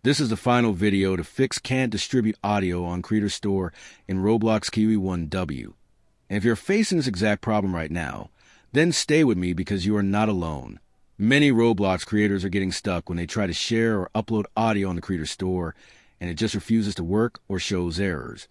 This is the final video to fix Can't distribute audio on Creator Store in Roblox Kiwi 1W. And if you're facing this exact problem right now, then stay with me because you are not alone. Many Roblox creators are getting stuck when they try to share or upload audio on the Creator Store, and it just refuses to work or shows errors.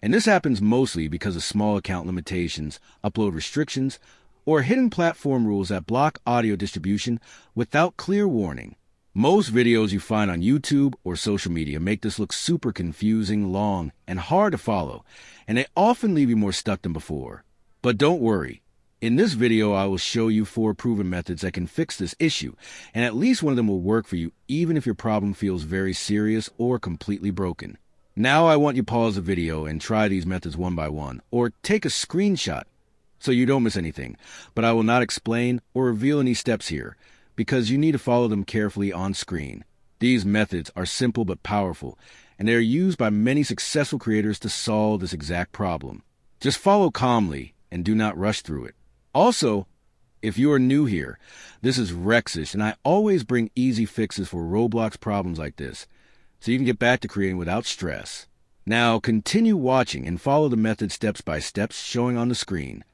And this happens mostly because of small account limitations, upload restrictions, or hidden platform rules that block audio distribution without clear warning. Most videos you find on YouTube or social media make this look super confusing, long, and hard to follow, and they often leave you more stuck than before. But don't worry. In this video, I will show you 4 proven methods that can fix this issue, and at least one of them will work for you even if your problem feels very serious or completely broken. Now I want you to pause the video and try these methods one by one, or take a screenshot so you don't miss anything, but I will not explain or reveal any steps here, because you need to follow them carefully on screen. These methods are simple but powerful, and they are used by many successful creators to solve this exact problem. Just follow calmly and do not rush through it. Also, if you are new here, this is Rexish, and I always bring easy fixes for Roblox problems like this, so you can get back to creating without stress. Now continue watching and follow the method steps by steps showing on the screen.